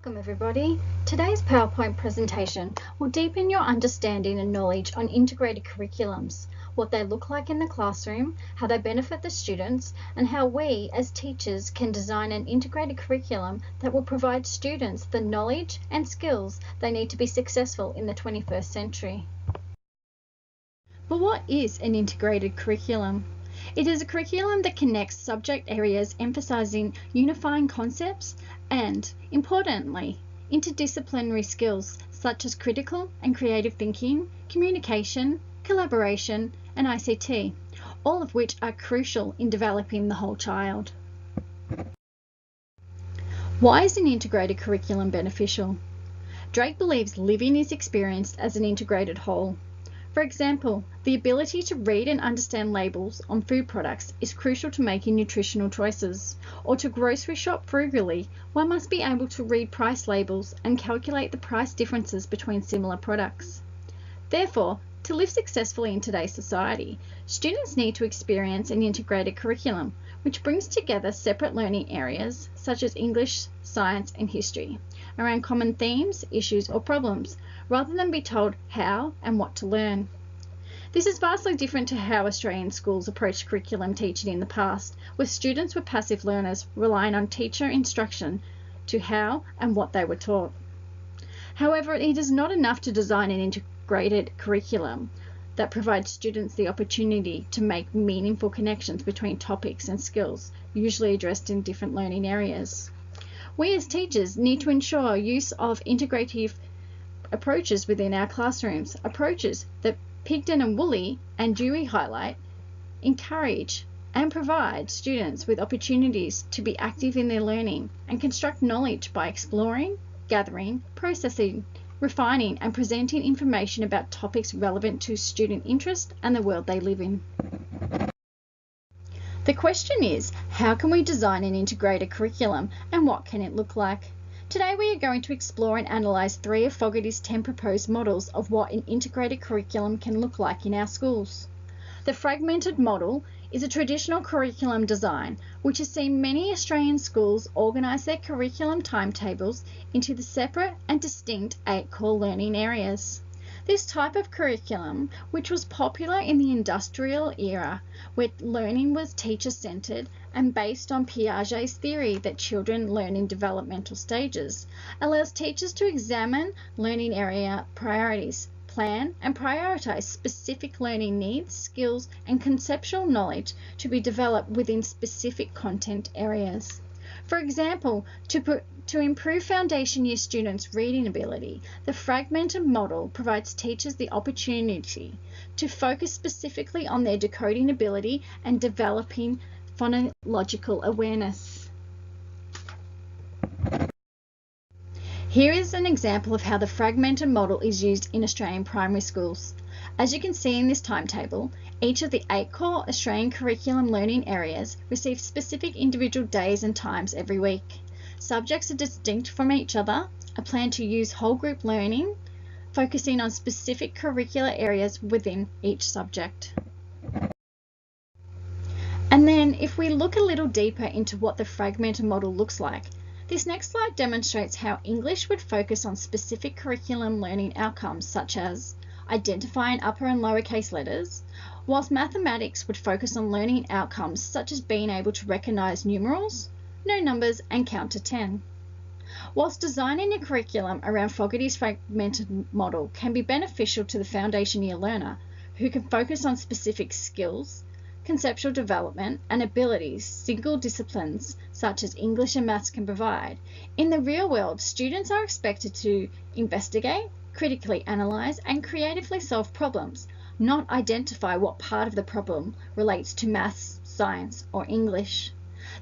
Welcome everybody. Today's PowerPoint presentation will deepen your understanding and knowledge on integrated curriculums, what they look like in the classroom, how they benefit the students, and how we as teachers can design an integrated curriculum that will provide students the knowledge and skills they need to be successful in the 21st century. But what is an integrated curriculum? It is a curriculum that connects subject areas emphasizing unifying concepts and, importantly, interdisciplinary skills such as critical and creative thinking, communication, collaboration, and ICT, all of which are crucial in developing the whole child. Why is an integrated curriculum beneficial? Drake believes living is experienced as an integrated whole. For example, the ability to read and understand labels on food products is crucial to making nutritional choices, or to grocery shop frugally, one must be able to read price labels and calculate the price differences between similar products. Therefore, to live successfully in today's society, students need to experience an integrated curriculum, which brings together separate learning areas such as English, science, and history, around common themes, issues, or problems, rather than be told how and what to learn. This is vastly different to how Australian schools approached curriculum teaching in the past, where students were passive learners relying on teacher instruction to how and what they were taught. However, it is not enough to design an integrated curriculum that provides students the opportunity to make meaningful connections between topics and skills, usually addressed in different learning areas. We as teachers need to ensure use of integrative approaches within our classrooms, approaches that Pigden and Woolley and Dewey highlight, encourage and provide students with opportunities to be active in their learning and construct knowledge by exploring, gathering, processing, refining and presenting information about topics relevant to student interest and the world they live in. The question is, how can we design an integrated curriculum and what can it look like? Today we are going to explore and analyse 3 of Fogarty's 10 proposed models of what an integrated curriculum can look like in our schools. The fragmented model is a traditional curriculum design which has seen many Australian schools organise their curriculum timetables into the separate and distinct 8 core learning areas. This type of curriculum, which was popular in the industrial era, where learning was teacher-centred and based on Piaget's theory that children learn in developmental stages, allows teachers to examine learning area priorities, plan and prioritise specific learning needs, skills and conceptual knowledge to be developed within specific content areas. For example, to improve foundation year students' reading ability, the fragmented model provides teachers the opportunity to focus specifically on their decoding ability and developing phonological awareness. Here is an example of how the fragmented model is used in Australian primary schools. As you can see in this timetable, each of the 8 core Australian curriculum learning areas receive specific individual days and times every week. Subjects are distinct from each other, are planned to use whole group learning, focusing on specific curricular areas within each subject. And then if we look a little deeper into what the fragmented model looks like, this next slide demonstrates how English would focus on specific curriculum learning outcomes such as identifying upper and lowercase letters, whilst mathematics would focus on learning outcomes such as being able to recognise numerals, know numbers and count to 10. Whilst designing a curriculum around Fogarty's fragmented model can be beneficial to the foundation year learner who can focus on specific skills, conceptual development and abilities single disciplines such as English and maths can provide, in the real world students are expected to investigate, critically analyse and creatively solve problems, not identify what part of the problem relates to maths, science or English.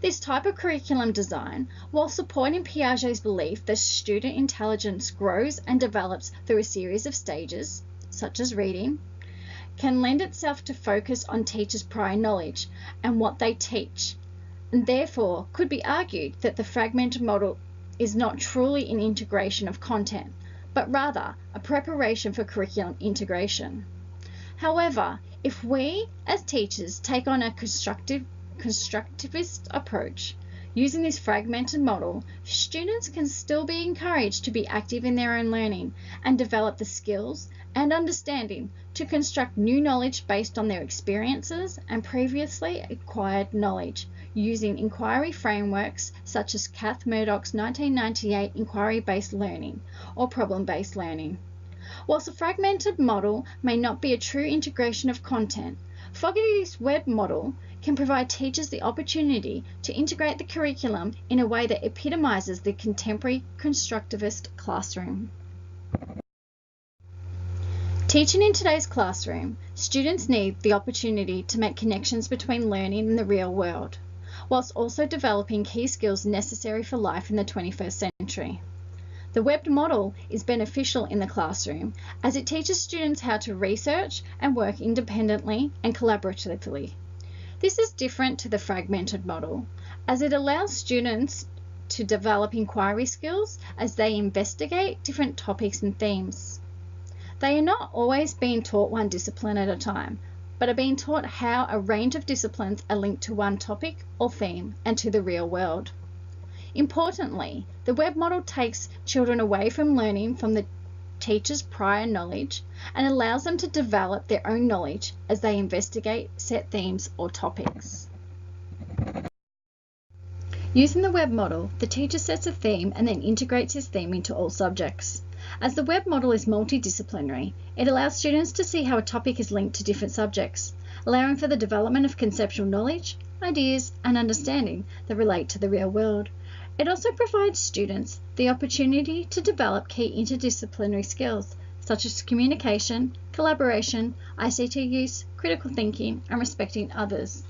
This type of curriculum design, while supporting Piaget's belief that student intelligence grows and develops through a series of stages, such as reading, can lend itself to focus on teachers' prior knowledge and what they teach, and therefore could be argued that the fragmented model is not truly an integration of content, but rather a preparation for curriculum integration. However, if we as teachers take on a constructivist approach, Using this fragmented model, students can still be encouraged to be active in their own learning and develop the skills and understanding to construct new knowledge based on their experiences and previously acquired knowledge, using inquiry frameworks such as Kath Murdoch's 1998 inquiry-based learning or problem-based learning. Whilst a fragmented model may not be a true integration of content, Fogarty's web model can provide teachers the opportunity to integrate the curriculum in a way that epitomizes the contemporary constructivist classroom. Teaching in today's classroom, students need the opportunity to make connections between learning and the real world, whilst also developing key skills necessary for life in the 21st century. The webbed model is beneficial in the classroom as it teaches students how to research and work independently and collaboratively. This is different to the fragmented model, as it allows students to develop inquiry skills as they investigate different topics and themes. They are not always being taught one discipline at a time, but are being taught how a range of disciplines are linked to one topic or theme and to the real world. Importantly, the web model takes children away from learning from the teacher's prior knowledge and allows them to develop their own knowledge as they investigate set themes or topics. Using the web model, the teacher sets a theme and then integrates his theme into all subjects. As the web model is multidisciplinary, it allows students to see how a topic is linked to different subjects, allowing for the development of conceptual knowledge, ideas, and understanding that relate to the real world. It also provides students the opportunity to develop key interdisciplinary skills such as communication, collaboration, ICT use, critical thinking, and respecting others,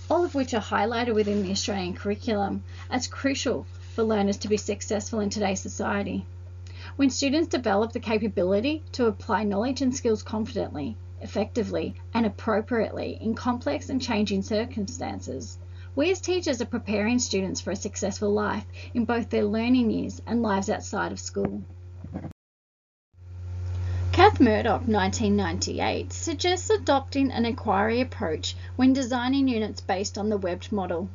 all of which are highlighted within the Australian curriculum as crucial for learners to be successful in today's society. When students develop the capability to apply knowledge and skills confidently, effectively, and appropriately in complex and changing circumstances, we as teachers are preparing students for a successful life in both their learning years and lives outside of school. Kath Murdoch, 1998, suggests adopting an inquiry approach when designing units based on the webbed model.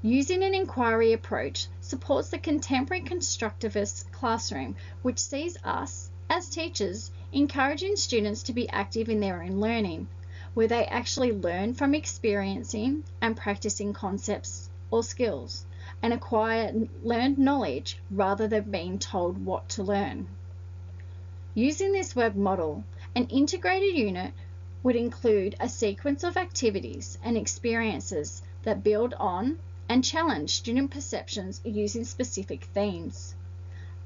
Using an inquiry approach supports the contemporary constructivist classroom, which sees us, as teachers, encouraging students to be active in their own learning, where they actually learn from experiencing and practicing concepts or skills and acquire learned knowledge rather than being told what to learn. Using this web model, an integrated unit would include a sequence of activities and experiences that build on and challenge student perceptions using specific themes.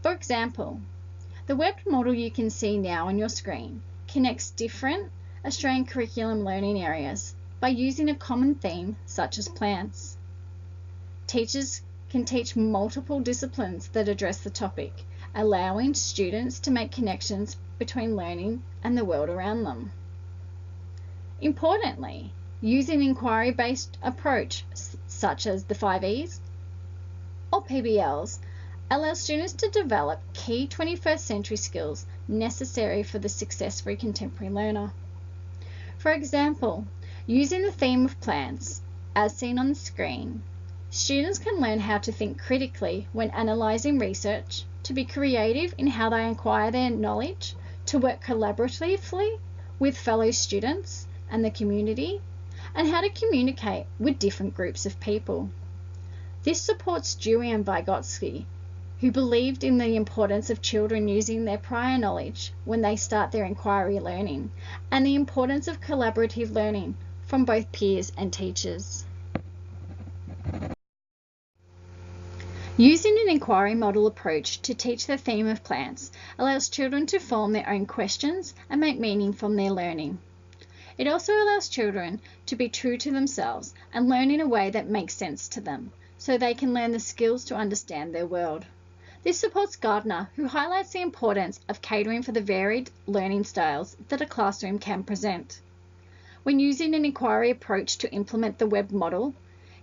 For example, the web model you can see now on your screen connects different Australian curriculum learning areas by using a common theme such as plants. Teachers can teach multiple disciplines that address the topic, allowing students to make connections between learning and the world around them. Importantly, using inquiry-based approach such as the 5 E's or PBLs allows students to develop key 21st century skills necessary for the successful contemporary learner. For example, using the theme of plants, as seen on the screen, students can learn how to think critically when analysing research, to be creative in how they acquire their knowledge, to work collaboratively with fellow students and the community, and how to communicate with different groups of people. This supports Dewey and Vygotsky, who believed in the importance of children using their prior knowledge when they start their inquiry learning, and the importance of collaborative learning from both peers and teachers. Using an inquiry model approach to teach the theme of plants allows children to form their own questions and make meaning from their learning. It also allows children to be true to themselves and learn in a way that makes sense to them, so they can learn the skills to understand their world. This supports Gardner, who highlights the importance of catering for the varied learning styles that a classroom can present. When using an inquiry approach to implement the web model,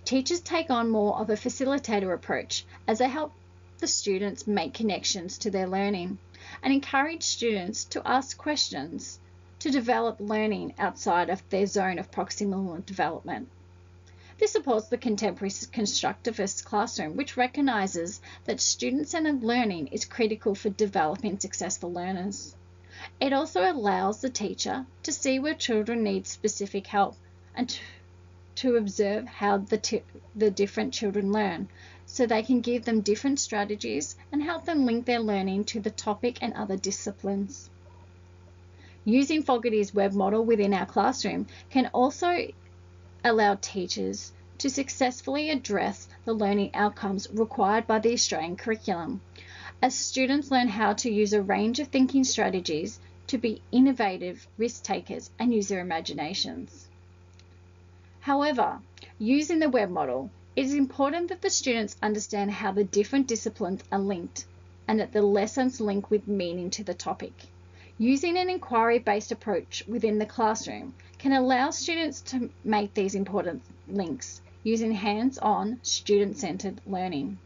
teachers take on more of a facilitator approach as they help the students make connections to their learning and encourage students to ask questions to develop learning outside of their zone of proximal development. This supports the contemporary constructivist classroom, which recognises that student-centred learning is critical for developing successful learners. It also allows the teacher to see where children need specific help and to observe how the different children learn, so they can give them different strategies and help them link their learning to the topic and other disciplines. Using Fogarty's web model within our classroom can also allow teachers to successfully address the learning outcomes required by the Australian curriculum, as students learn how to use a range of thinking strategies to be innovative risk takers and use their imaginations. However, using the web model, it is important that the students understand how the different disciplines are linked and that the lessons link with meaning to the topic. Using an inquiry-based approach within the classroom can allow students to make these important links using hands-on, student-centered learning.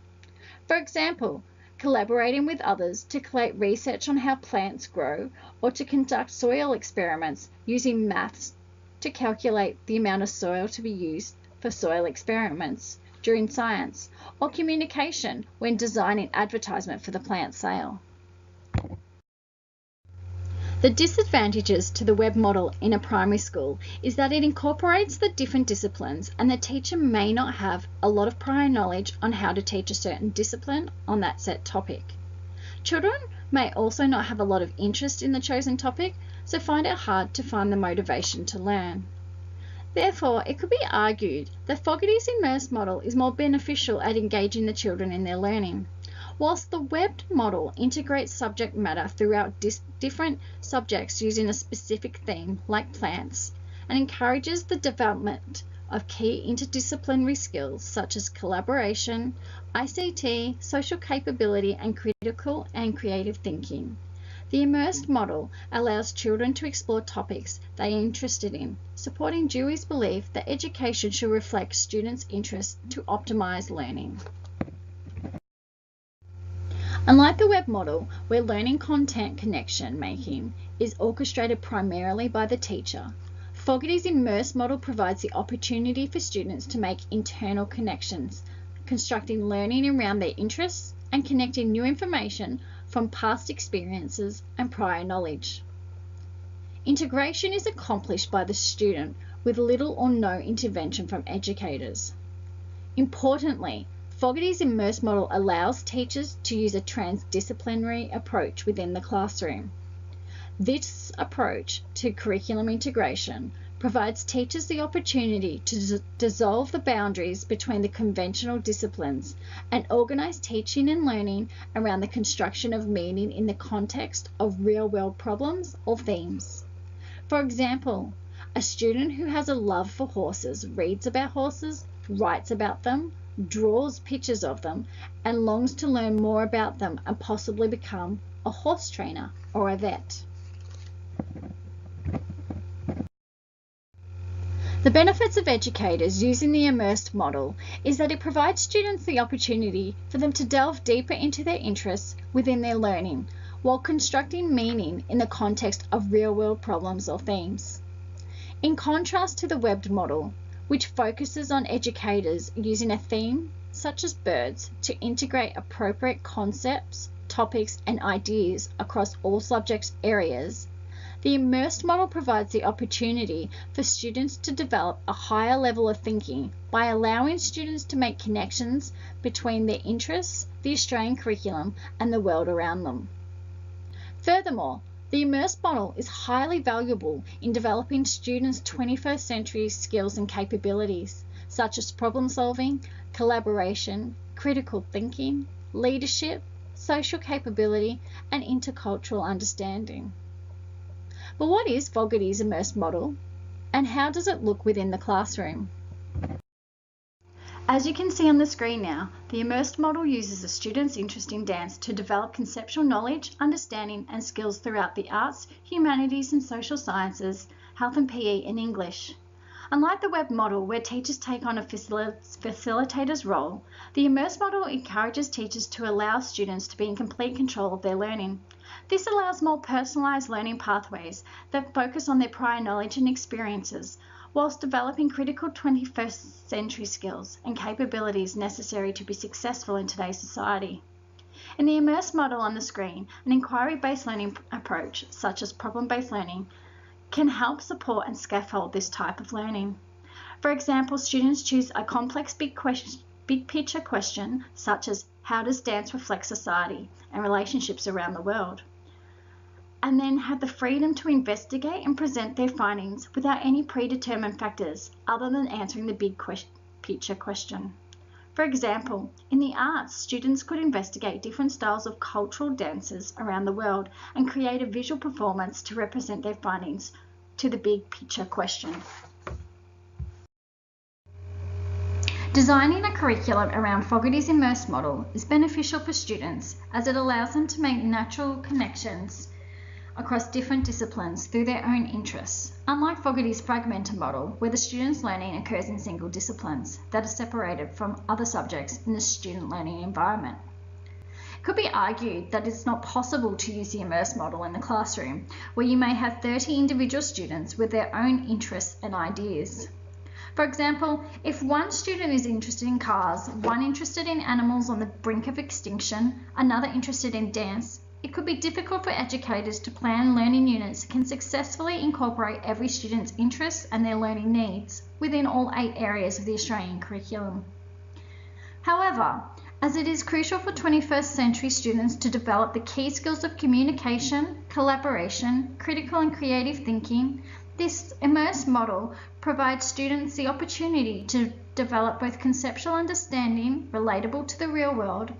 For example, collaborating with others to collate research on how plants grow, or to conduct soil experiments using maths to calculate the amount of soil to be used for soil experiments during science, or communication when designing advertisement for the plant sale. The disadvantages to the web model in a primary school is that it incorporates the different disciplines, and the teacher may not have a lot of prior knowledge on how to teach a certain discipline on that set topic. Children may also not have a lot of interest in the chosen topic, so find it hard to find the motivation to learn. Therefore, it could be argued that Fogarty's immersed model is more beneficial at engaging the children in their learning. Whilst the webbed model integrates subject matter throughout different subjects using a specific theme, like plants, and encourages the development of key interdisciplinary skills such as collaboration, ICT, social capability, and critical and creative thinking. The immersed model allows children to explore topics they are interested in, supporting Dewey's belief that education should reflect students' interests to optimise learning. Unlike the web model, where learning content connection making is orchestrated primarily by the teacher, Fogarty's immersed model provides the opportunity for students to make internal connections, constructing learning around their interests and connecting new information from past experiences and prior knowledge. Integration is accomplished by the student with little or no intervention from educators. Importantly, Fogarty's immersed model allows teachers to use a transdisciplinary approach within the classroom. This approach to curriculum integration provides teachers the opportunity to dissolve the boundaries between the conventional disciplines and organise teaching and learning around the construction of meaning in the context of real-world problems or themes. For example, a student who has a love for horses reads about horses, writes about them, draws pictures of them, and longs to learn more about them and possibly become a horse trainer or a vet. The benefits of educators using the immersed model is that it provides students the opportunity for them to delve deeper into their interests within their learning while constructing meaning in the context of real-world problems or themes. In contrast to the webbed model, which focuses on educators using a theme such as birds to integrate appropriate concepts, topics, and ideas across all subject areas, the immersed model provides the opportunity for students to develop a higher level of thinking by allowing students to make connections between their interests, the Australian curriculum, and the world around them. Furthermore, the immersed model is highly valuable in developing students' 21st century skills and capabilities, such as problem solving, collaboration, critical thinking, leadership, social capability, and intercultural understanding. But what is Fogarty's immersed model, and how does it look within the classroom? As you can see on the screen now, the immersed model uses a student's interest in dance to develop conceptual knowledge, understanding, and skills throughout the arts, humanities and social sciences, health and PE, and English. Unlike the web model, where teachers take on a facilitator's role, the immersed model encourages teachers to allow students to be in complete control of their learning. This allows more personalised learning pathways that focus on their prior knowledge and experiences, whilst developing critical 21st century skills and capabilities necessary to be successful in today's society. In the Immerse model on the screen, an inquiry-based learning approach, such as problem-based learning, can help support and scaffold this type of learning. For example, students choose a complex big picture question, such as how does dance reflect society and relationships around the world, and then have the freedom to investigate and present their findings without any predetermined factors other than answering the big picture question. For example, in the arts, students could investigate different styles of cultural dances around the world and create a visual performance to represent their findings to the big picture question. Designing a curriculum around Fogarty's Immerse model is beneficial for students as it allows them to make natural connections across different disciplines through their own interests, unlike Fogarty's fragmented model, where the student's learning occurs in single disciplines that are separated from other subjects in the student learning environment. It could be argued that it's not possible to use the Immerse model in the classroom, where you may have 30 individual students with their own interests and ideas. For example, if one student is interested in cars, one interested in animals on the brink of extinction, another interested in dance, it could be difficult for educators to plan learning units that can successfully incorporate every student's interests and their learning needs within all 8 areas of the Australian curriculum. However, as it is crucial for 21st century students to develop the key skills of communication, collaboration, critical and creative thinking, this Immerse model provides students the opportunity to develop both conceptual understanding relatable to the real world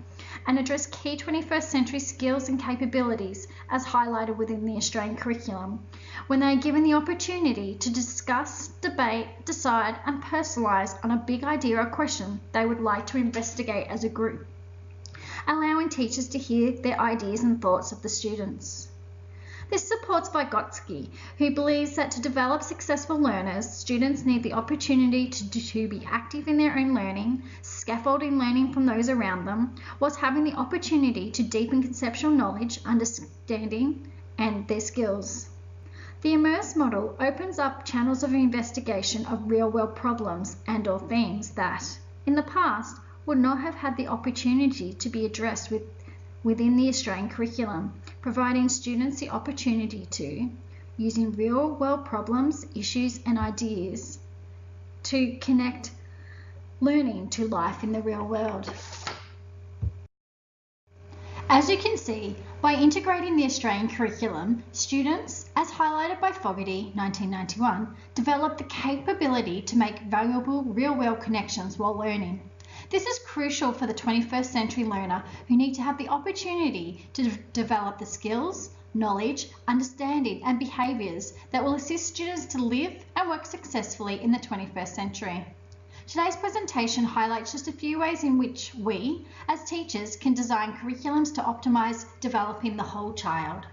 and address key 21st century skills and capabilities as highlighted within the Australian curriculum when they are given the opportunity to discuss, debate, decide and personalise on a big idea or question they would like to investigate as a group, allowing teachers to hear their ideas and thoughts of the students. This supports Vygotsky, who believes that to develop successful learners, students need the opportunity to be active in their own learning, scaffolding learning from those around them, whilst having the opportunity to deepen conceptual knowledge, understanding, and their skills. The Immerse model opens up channels of investigation of real-world problems and/or themes that, in the past, would not have had the opportunity to be addressed within the Australian curriculum, providing students the opportunity to, using real-world problems, issues and ideas, to connect learning to life in the real world. As you can see, by integrating the Australian curriculum, students, as highlighted by Fogarty 1991, develop the capability to make valuable real-world connections while learning. This is crucial for the 21st century learner who need to have the opportunity to develop the skills, knowledge, understanding and behaviours that will assist students to live and work successfully in the 21st century. Today's presentation highlights just a few ways in which we, as teachers, can design curriculums to optimise developing the whole child.